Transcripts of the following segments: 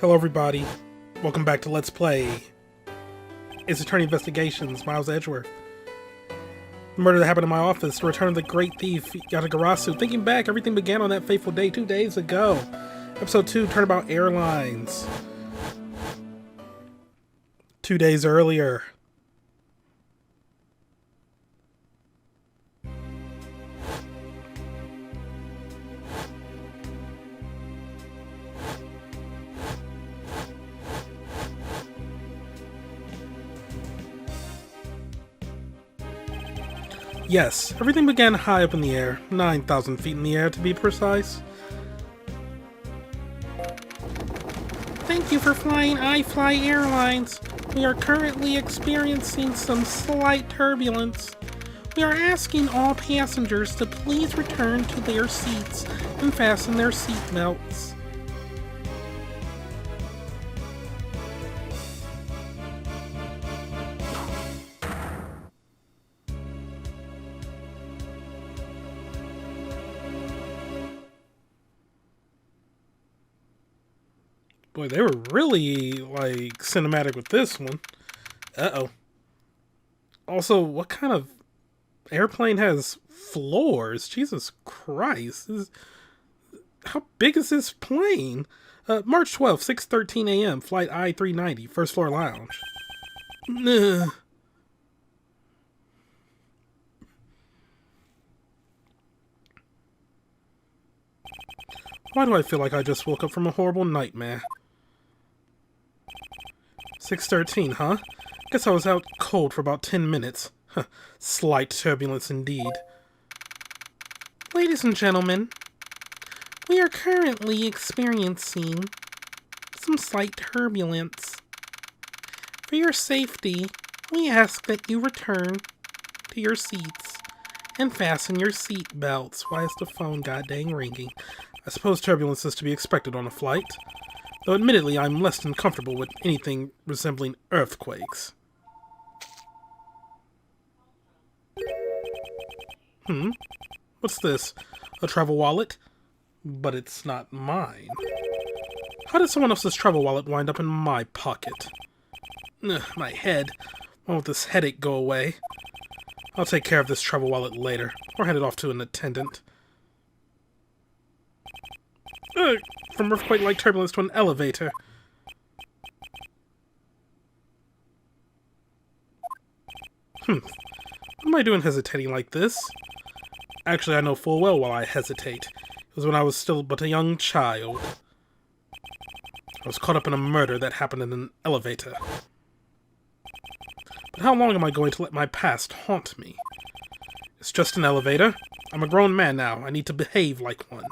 Hello everybody, welcome back to Let's Play. It's Attorney Investigations, Miles Edgeworth. The murder that happened in my office, the return of the great thief, Yatagarasu. Thinking back, everything began on that fateful day 2 days ago. Episode 2, Turnabout Airlines. 2 days earlier. Yes, everything began high up in the air, 9,000 feet in the air to be precise. Thank you for flying iFly Airlines. We are currently experiencing some slight turbulence. We are asking all passengers to please return to their seats and fasten their seatbelts. Boy, they were really, like, cinematic with this one. Uh-oh. Also, what kind of airplane has floors? Jesus Christ. How big is this plane? March 12th, 6:13 a.m., Flight I-390, first floor lounge. Ugh. Why do I feel like I just woke up from a horrible nightmare? 6:13, huh? Guess I was out cold for about 10 minutes. Huh. Slight turbulence indeed. Ladies and gentlemen, we are currently experiencing some slight turbulence. For your safety, we ask that you return to your seats and fasten your seat belts. Why is the phone goddamn ringing? I suppose turbulence is to be expected on a flight. Though admittedly, I'm less than comfortable with anything resembling earthquakes. What's this? A travel wallet? But it's not mine. How did someone else's travel wallet wind up in my pocket? Ugh, my head. Won't this headache go away? I'll take care of this travel wallet later, or hand it off to an attendant. From earthquake-like turbulence to an elevator. What am I doing hesitating like this? Actually, I know full well why I hesitate. It was when I was still but a young child. I was caught up in a murder that happened in an elevator. But how long am I going to let my past haunt me? It's just an elevator. I'm a grown man now. I need to behave like one.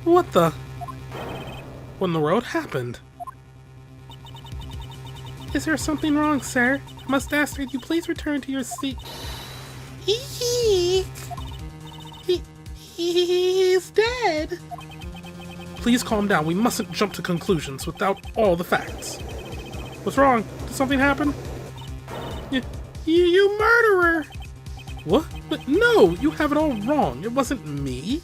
What the? What in the world happened? Is there something wrong, sir? I must ask that you please return to your seat. He's dead. Please calm down. We mustn't jump to conclusions without all the facts. What's wrong? Did something happen? You murderer! What? But no, you have it all wrong. It wasn't me.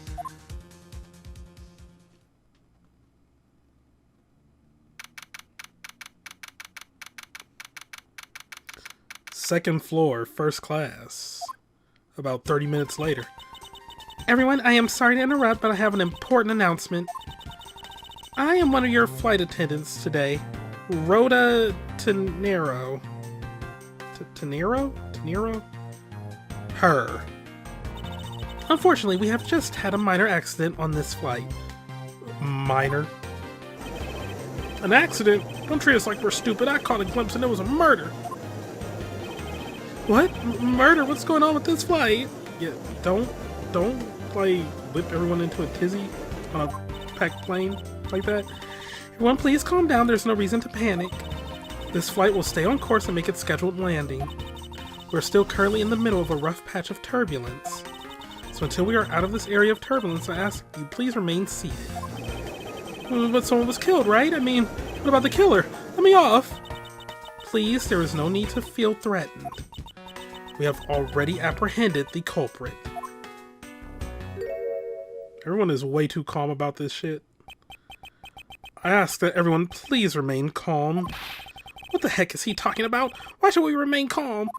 Second floor, first class. About 30 minutes later. Everyone, I am sorry to interrupt, but I have an important announcement. I am one of your flight attendants today. Rhoda Tenero. Tenero? Her. Unfortunately, we have just had a minor accident on this flight. Minor? An accident? Don't treat us like we're stupid. I caught a glimpse and it was a murder. What? Murder? What's going on with this flight? Yeah, don't like whip everyone into a tizzy on a packed plane like that. Everyone, please calm down. There's no reason to panic. This flight will stay on course and make its scheduled landing. We're still currently in the middle of a rough patch of turbulence. So until we are out of this area of turbulence, I ask you please remain seated. But someone was killed, right? I mean, what about the killer? Let me off! Please, there is no need to feel threatened. We have already apprehended the culprit. Everyone is way too calm about this shit. I ask that everyone please remain calm. What the heck is he talking about? Why should we remain calm?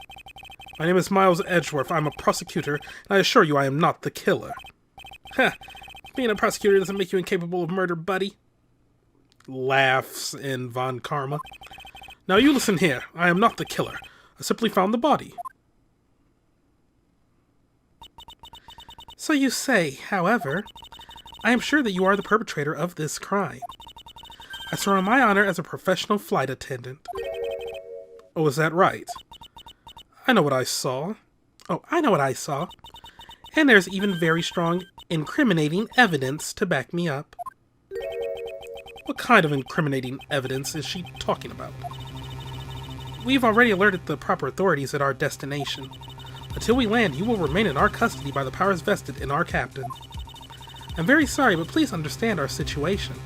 My name is Miles Edgeworth. I'm a prosecutor, and I assure you I am not the killer. Heh. Being a prosecutor doesn't make you incapable of murder, buddy. Laughs in Von Karma. Now you listen here. I am not the killer. I simply found the body. So you say, however, I am sure that you are the perpetrator of this crime. I swear on my honor as a professional flight attendant. Oh, is that right? I know what I saw. Oh, I know what I saw. And there's even very strong, incriminating evidence to back me up. What kind of incriminating evidence is she talking about? We've already alerted the proper authorities at our destination. Until we land, you will remain in our custody by the powers vested in our captain. I'm very sorry, but please understand our situation.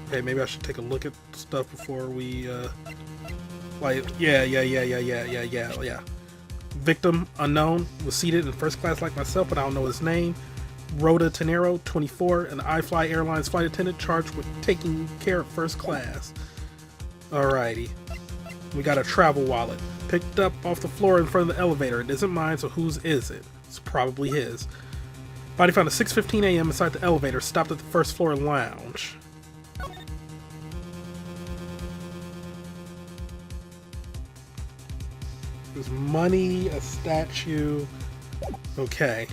Okay, maybe I should take a look at stuff before we, yeah. Victim, unknown, was seated in first class like myself, but I don't know his name. Rhoda Tenero, 24, an iFly Airlines flight attendant charged with taking care of first class. Alrighty. We got a travel wallet. Picked up off the floor in front of the elevator. It isn't mine, so whose is it? It's probably his. Body found at 6:15 a.m. inside the elevator, stopped at the first floor lounge. There's money, a statue. Okay.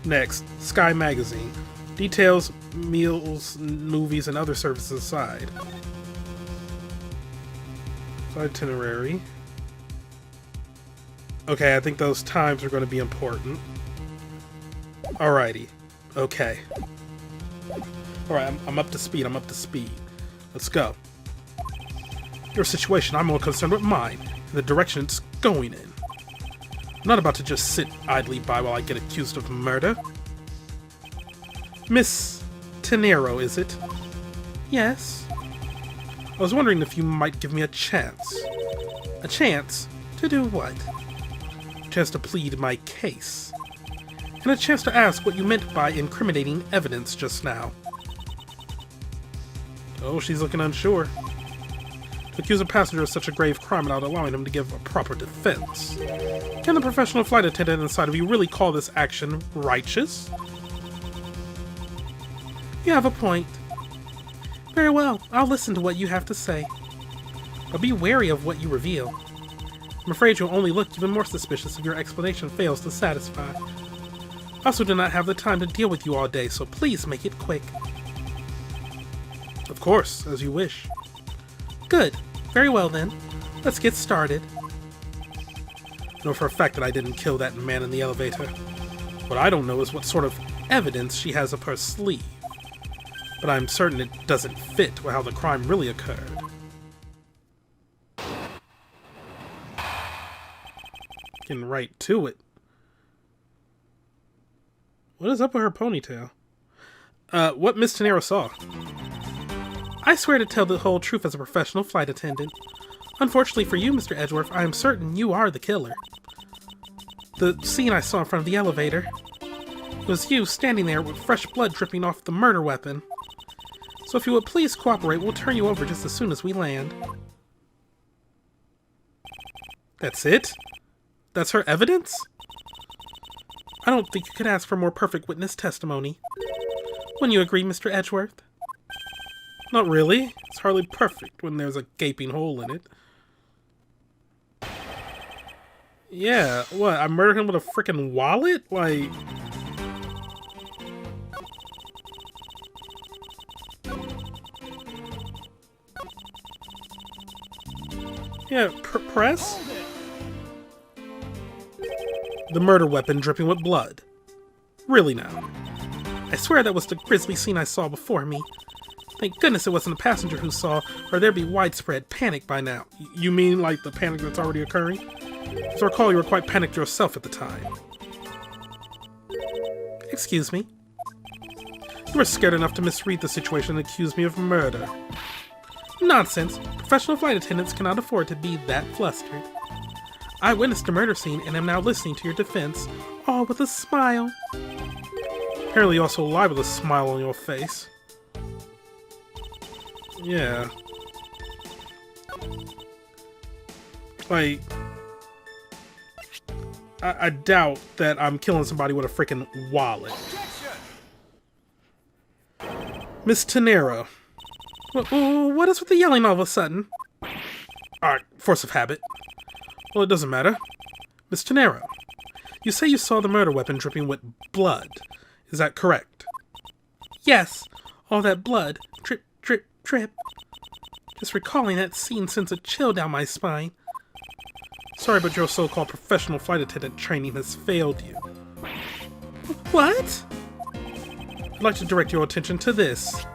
Next, Sky Magazine. Details, meals, movies, and other services aside. Itinerary. Okay, I think those times are going to be important. Alrighty. Okay. Alright, I'm up to speed. I'm up to speed. Let's go. Your situation, I'm more concerned with mine, and the direction it's going in. I'm not about to just sit idly by while I get accused of murder. Miss Tenero, is it? Yes. I was wondering if you might give me a chance. A chance? To do what? A chance to plead my case. And a chance to ask what you meant by incriminating evidence just now. Oh, she's looking unsure. To accuse a passenger of such a grave crime without allowing him to give a proper defense. Can the professional flight attendant inside of you really call this action righteous? You have a point. Very well, I'll listen to what you have to say. But be wary of what you reveal. I'm afraid you'll only look even more suspicious if your explanation fails to satisfy. I also do not have the time to deal with you all day, so please make it quick. Of course, as you wish. Good. Very well then. Let's get started. I know for a fact that I didn't kill that man in the elevator. What I don't know is what sort of evidence she has up her sleeve. But I'm certain it doesn't fit with how the crime really occurred. Getting right to it. What is up with her ponytail? What Miss Tenero saw. I swear to tell the whole truth as a professional flight attendant. Unfortunately for you, Mr. Edgeworth, I am certain you are the killer. The scene I saw in front of the elevator. It was you standing there with fresh blood dripping off the murder weapon. So if you would please cooperate, we'll turn you over just as soon as we land. That's it? That's her evidence? I don't think you could ask for more perfect witness testimony. Wouldn't you agree, Mr. Edgeworth? Not really. It's hardly perfect when there's a gaping hole in it. Yeah, what? I murdered him with a freaking wallet? Like... Yeah, press? The murder weapon dripping with blood. Really now. I swear that was the grisly scene I saw before me. Thank goodness it wasn't a passenger who saw, or there'd be widespread panic by now. You mean like the panic that's already occurring? As I recall, you were quite panicked yourself at the time. Excuse me? You were scared enough to misread the situation and accuse me of murder. Nonsense. Professional flight attendants cannot afford to be that flustered. I witnessed a murder scene and am now listening to your defense, all with a smile. Apparently you're also alive with a smile on your face. Yeah. Like, I doubt that I'm killing somebody with a freaking wallet. Miss Tenero. What is with the yelling all of a sudden? Alright, force of habit. Well, it doesn't matter. Miss Tenero, you say you saw the murder weapon dripping with blood. Is that correct? Yes. All that blood. Drip, drip, drip. Just recalling that scene sends a chill down my spine. Sorry, but your so-called professional flight attendant training has failed you. What? I'd like to direct your attention to this.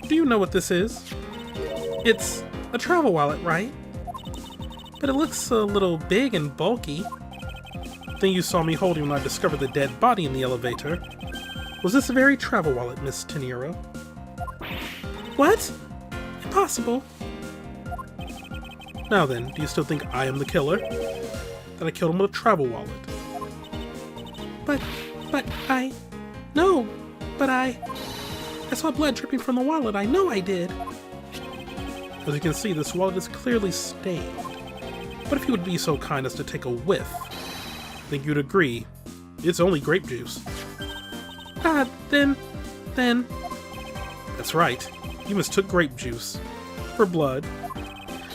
Do you know what this is? It's a travel wallet, right? But it looks a little big and bulky. The thing you saw me holding when I discovered the dead body in the elevator. Was this a very travel wallet, Miss Tenero? What? Impossible. Now then, do you still think I am the killer? That I killed him with a travel wallet? I saw blood dripping from the wallet. I know I did. As you can see, this wallet is clearly stained. But if you would be so kind as to take a whiff, I think you'd agree. It's only grape juice. Then... That's right. You mistook grape juice for blood.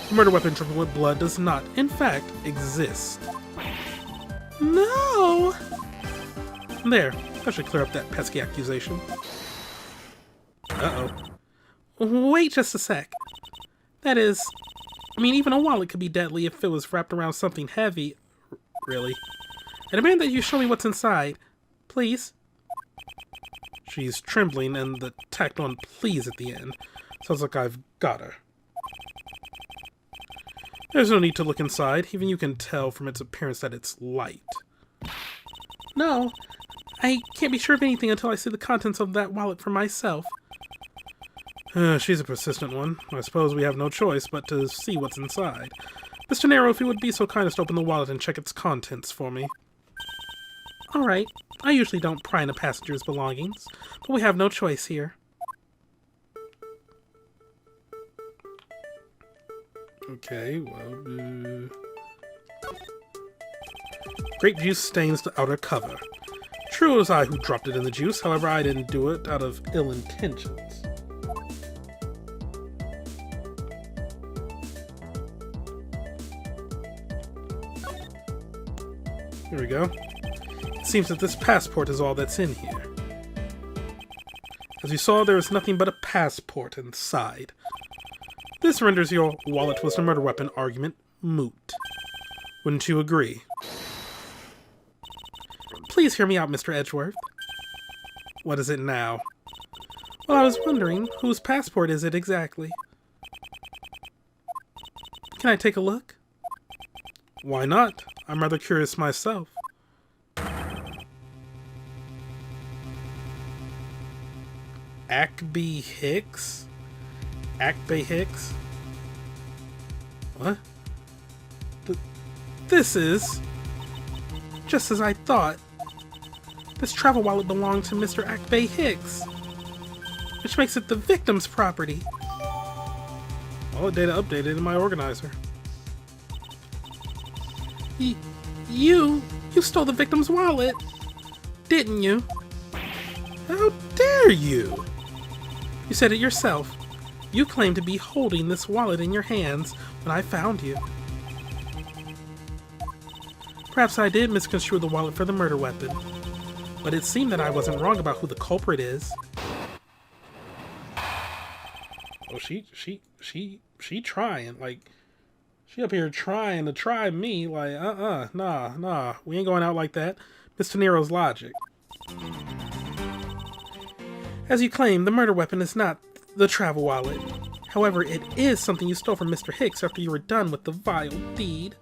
The murder weapon dripping with blood does not, in fact, exist. No! There. That should clear up that pesky accusation. Uh-oh. Wait just a sec. That is... I mean, even a wallet could be deadly if it was wrapped around something heavy. Really. I demand that you show me what's inside. Please. She's trembling, and the tacked on please at the end. Sounds like I've got her. There's no need to look inside. Even you can tell from its appearance that it's light. No. I can't be sure of anything until I see the contents of that wallet for myself. She's a persistent one. I suppose we have no choice but to see what's inside. Mr. Nero, if you would be so kind as to open the wallet and check its contents for me. Alright. I usually don't pry into passengers' belongings, but we have no choice here. Okay, well... Grape juice stains the outer cover. True, it was I who dropped it in the juice, however I didn't do it out of ill intentions. Here we go. It seems that this passport is all that's in here. As you saw, there is nothing but a passport inside. This renders your wallet was the murder weapon argument moot. Wouldn't you agree? Please hear me out, Mr. Edgeworth. What is it now? Well, I was wondering, whose passport is it exactly? Can I take a look? Why not? I'm rather curious myself. Ackby Hicks? Ackby Hicks? What? This is... just as I thought. This travel wallet belonged to Mr. Ackby Hicks, which makes it the victim's property. All the data updated in my organizer. You stole the victim's wallet, didn't you? How dare you? You said it yourself. You claimed to be holding this wallet in your hands when I found you. Perhaps I did misconstrue the wallet for the murder weapon, but it seemed that I wasn't wrong about who the culprit is. Oh, she trying, like, she up here trying to try me, like, nah, we ain't going out like that. Mr. Nero's logic. As you claim, the murder weapon is not the travel wallet. However, it is something you stole from Mr. Hicks after you were done with the vile deed.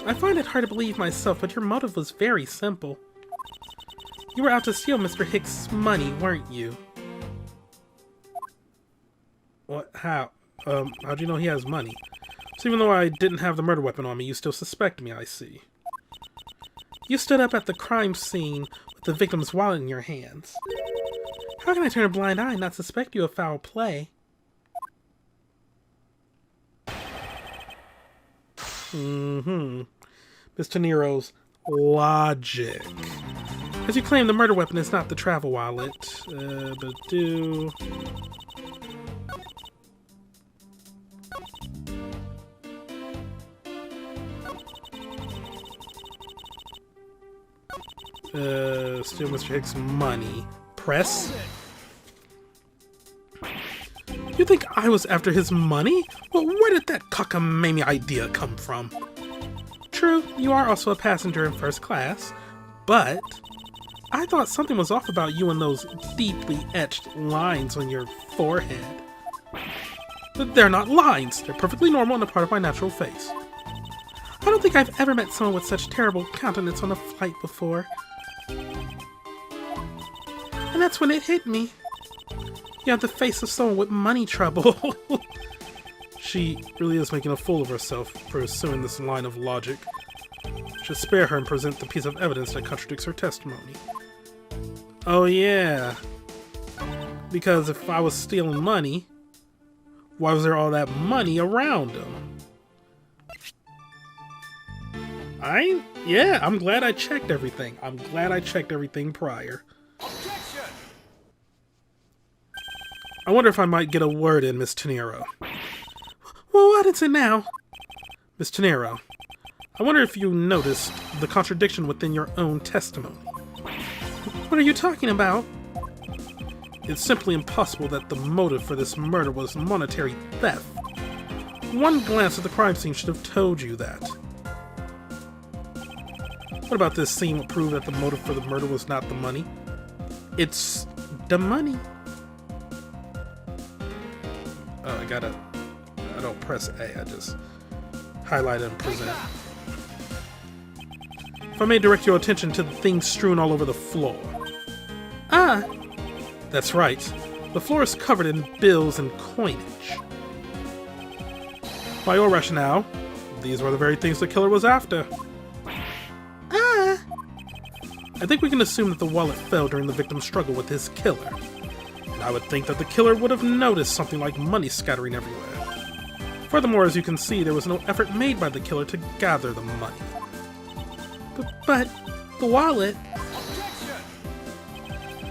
I find it hard to believe myself, but your motive was very simple. You were out to steal Mr. Hicks' money, weren't you? What? How? How'd you know he has money? So even though I didn't have the murder weapon on me, you still suspect me, I see. You stood up at the crime scene with the victim's wallet in your hands. How can I turn a blind eye and not suspect you of foul play? Mr. Nero's logic. As you claim, the murder weapon is not the travel wallet, but do... steal Mr. Hicks' money. Press? You think I was after his money? Well, where did that cockamamie idea come from? True, you are also a passenger in first class, but I thought something was off about you and those deeply etched lines on your forehead. But they're not lines. They're perfectly normal and a part of my natural face. I don't think I've ever met someone with such terrible countenance on a flight before. And that's when it hit me. You have the face of someone with money trouble. She really is making a fool of herself pursuing this line of logic. Should spare her and present the piece of evidence that contradicts her testimony. Oh yeah. Because if I was stealing money, why was there all that money around him? I'm glad I checked everything. I'm glad I checked everything prior. Objection! I wonder if I might get a word in, Miss Tenero. Well, what is it now? Miss Tenero, I wonder if you noticed the contradiction within your own testimony. What are you talking about? It's simply impossible that the motive for this murder was monetary theft. One glance at the crime scene should have told you that. What about this scene would prove that the motive for the murder was not the money? It's the money. Oh, I don't press A, I just highlight and present. If I may direct your attention to the things strewn all over the floor. Ah! That's right. The floor is covered in bills and coinage. By your rationale, these were the very things the killer was after. I think we can assume that the wallet fell during the victim's struggle with his killer. And I would think that the killer would have noticed something like money scattering everywhere. Furthermore, as you can see, there was no effort made by the killer to gather the money. But the wallet...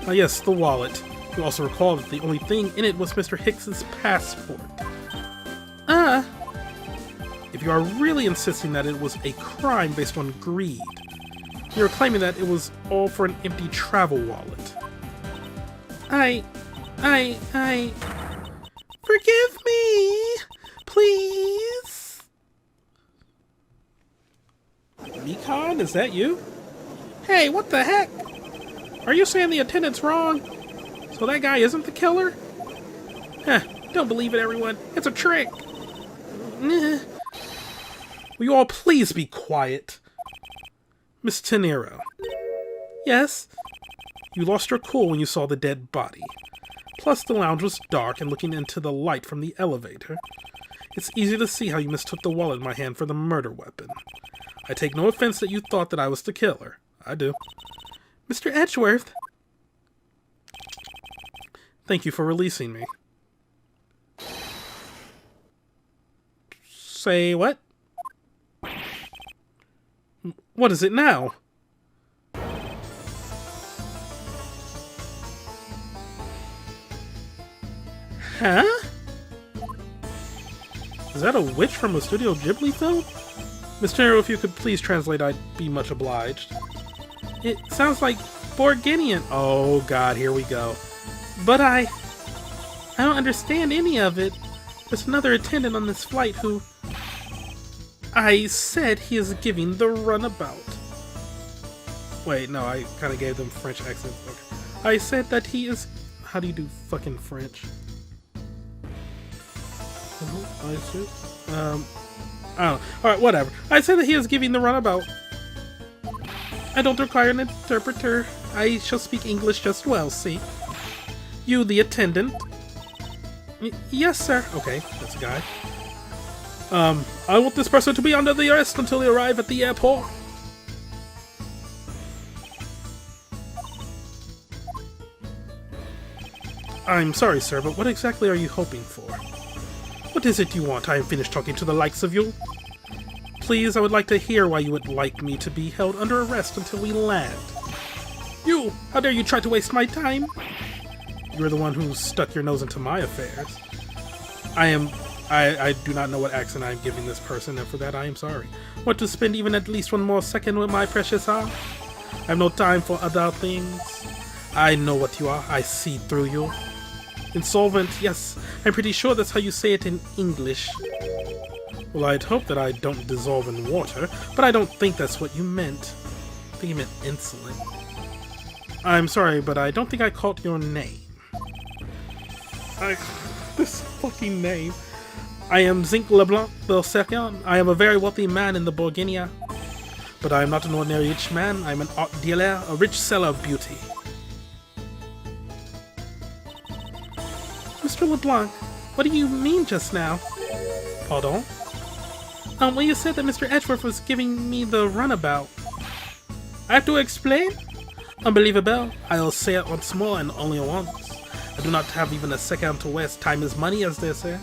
Ah yes, the wallet. You also recall that the only thing in it was Mr. Hicks's passport. If you are really insisting that it was a crime based on greed, you're claiming that it was all for an empty travel wallet. Forgive me! Please? Mekon, is that you? Hey, what the heck? Are you saying the attendant's wrong? So that guy isn't the killer? Huh, don't believe it, everyone. It's a trick. Will you all please be quiet? Miss Tenero. Yes? You lost your cool when you saw the dead body. Plus the lounge was dark and looking into the light from the elevator. It's easy to see how you mistook the wallet in my hand for the murder weapon. I take no offense that you thought that I was the killer. I do. Mr. Edgeworth! Thank you for releasing me. Say what? What is it now? Huh? Is that a witch from a Studio Ghibli film? Mr. Nero, if you could please translate, I'd be much obliged. It sounds like Borginian. Oh god, here we go. But I don't understand any of it. There's another attendant on this flight who... I said he is giving the runabout. Wait, no, I kind of gave them French accents. Okay. I said that he is... How do you do fucking French? I don't know. Alright, whatever. I said that he is giving the runabout. I don't require an interpreter. I shall speak English just well, see? You, the attendant. Yes, sir. Okay, that's a guy. I want this person to be under the arrest until they arrive at the airport. I'm sorry, sir, but what exactly are you hoping for? What is it you want? I am finished talking to the likes of you. Please, I would like to hear why you would like me to be held under arrest until we land. You! How dare you try to waste my time? You're the one who stuck your nose into my affairs. I do not know what accent I am giving this person, and for that I am sorry. Want to spend even at least one more second with my precious heart? I have no time for other things. I know what you are. I see through you. Insolvent, yes. I'm pretty sure that's how you say it in English. Well, I'd hope that I don't dissolve in water, but I don't think that's what you meant. I think you meant insolent. I'm sorry, but I don't think I caught your name. This fucking name. I am Zinc LeBlanc II. I am a very wealthy man in the Bourgogne. But I am not an ordinary rich man. I am an art dealer, a rich seller of beauty. Mr. LeBlanc, what do you mean just now? Pardon? Well, you said that Mr. Edgeworth was giving me the runabout. I have to explain? Unbelievable. I'll say it once more and only once. I do not have even a second to waste. Time is money, as they say.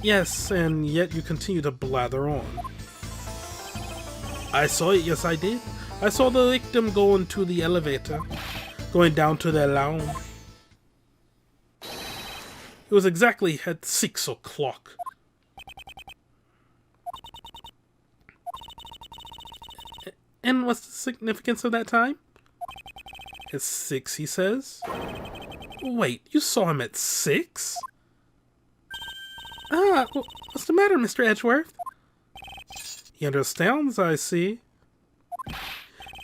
Yes, and yet you continue to blather on. I saw it, yes I did. I saw the victim go into the elevator, going down to their lounge. It was exactly at 6 o'clock. And what's the significance of that time? It's 6, he says. Wait, you saw him at 6? Ah, what's the matter, Mr. Edgeworth? He understands, I see.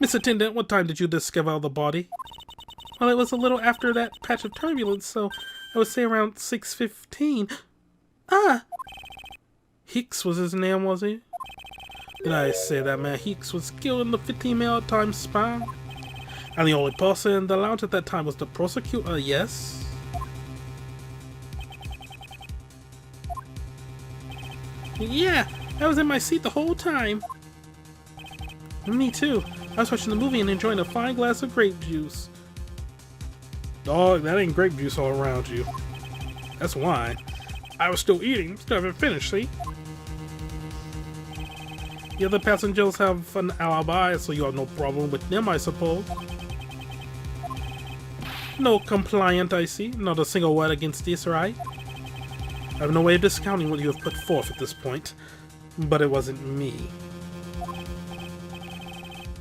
Miss Attendant, what time did you discover the body? Well, it was a little after that patch of turbulence, so I would say around 6:15. Ah! Hicks was his name, was he? Did I say that man Hicks was killed in the 15-minute time span? And the only person in the lounge at that time was the prosecutor, yes? Yeah, I was in my seat the whole time. Me too. I was watching the movie and enjoying a fine glass of grape juice. Dog, that ain't grape juice all around you. That's wine. I was still eating, still haven't finished, see? The other passengers have an alibi, so you have no problem with them, I suppose. No compliant, I see. Not a single word against this, right? I have no way of discounting what you have put forth at this point, but it wasn't me.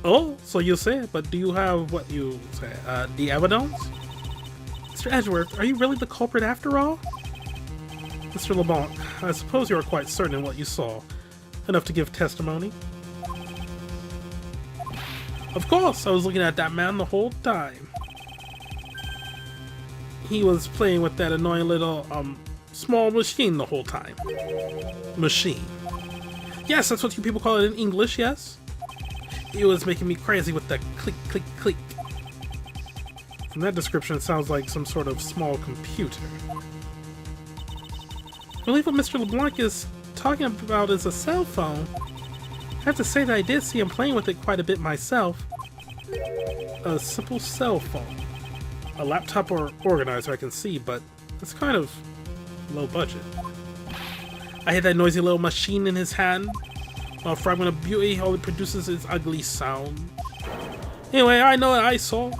Oh, so you say, but do you have what you say, the evidence? Mr. Edgeworth, are you really the culprit after all? Mr. LeBlanc, I suppose you are quite certain in what you saw. Enough to give testimony? Of course, I was looking at that man the whole time. He was playing with that annoying little, small machine the whole time. Machine. Yes, that's what you people call it in English, yes? It was making me crazy with that click, click, click. From that description, it sounds like some sort of small computer. I believe what Mr. LeBlanc is talking about is a cell phone. I have to say that I did see him playing with it quite a bit myself. A simple cell phone. A laptop or organizer I can see, but it's kind of low budget. I had that noisy little machine in his hand. A fragment of beauty, all it produces is ugly sound. Anyway, I know what I saw.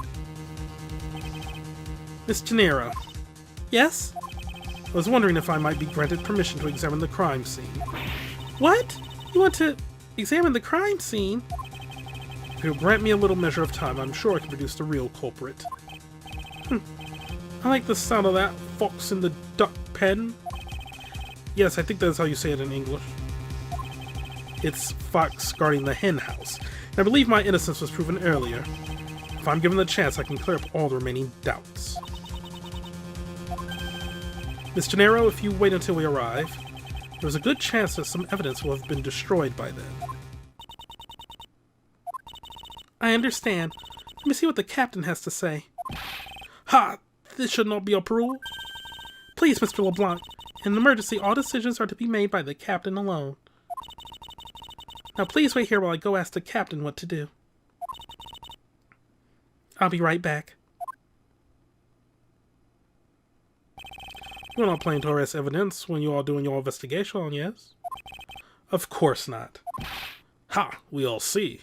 Miss Gennaro. Yes? I was wondering if I might be granted permission to examine the crime scene. What? You want to examine the crime scene? If you'll grant me a little measure of time, I'm sure I can produce the real culprit. I like the sound of that fox in the duck pen. Yes, I think that's how you say it in English. It's fox guarding the hen house. And I believe my innocence was proven earlier. If I'm given the chance, I can clear up all the remaining doubts. Miss Gennaro, if you wait until we arrive, there's a good chance that some evidence will have been destroyed by then. I understand. Let me see what the captain has to say. Ha! This should not be a rule. Please, Mr. LeBlanc, in an emergency, all decisions are to be made by the captain alone. Now please wait here while I go ask the captain what to do. I'll be right back. You're not planning to arrest evidence when you're all doing your investigation, yes? Of course not. Ha! We'll see.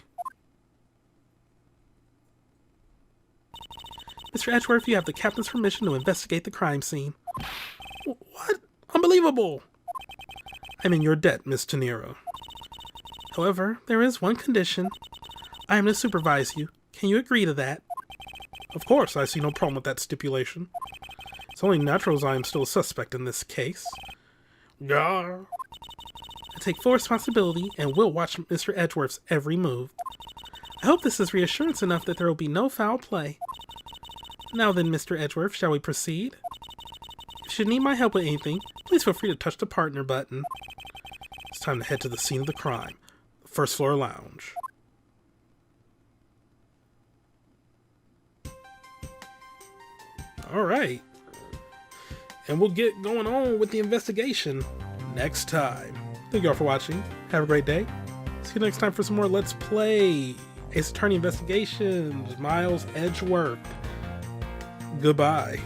Mr. Edgeworth, you have the captain's permission to investigate the crime scene. What? Unbelievable! I'm in your debt, Miss Tenero. However, there is one condition. I am to supervise you. Can you agree to that? Of course, I see no problem with that stipulation. It's only natural as I am still a suspect in this case. Gar. I take full responsibility and will watch Mr. Edgeworth's every move. I hope this is reassurance enough that there will be no foul play. Now then, Mr. Edgeworth, shall we proceed? If you need my help with anything, please feel free to touch the partner button. It's time to head to the scene of the crime, the first floor lounge. Alright. And we'll get going on with the investigation next time. Thank you all for watching. Have a great day. See you next time for some more Let's Play Ace Attorney Investigations, Miles Edgeworth. Goodbye.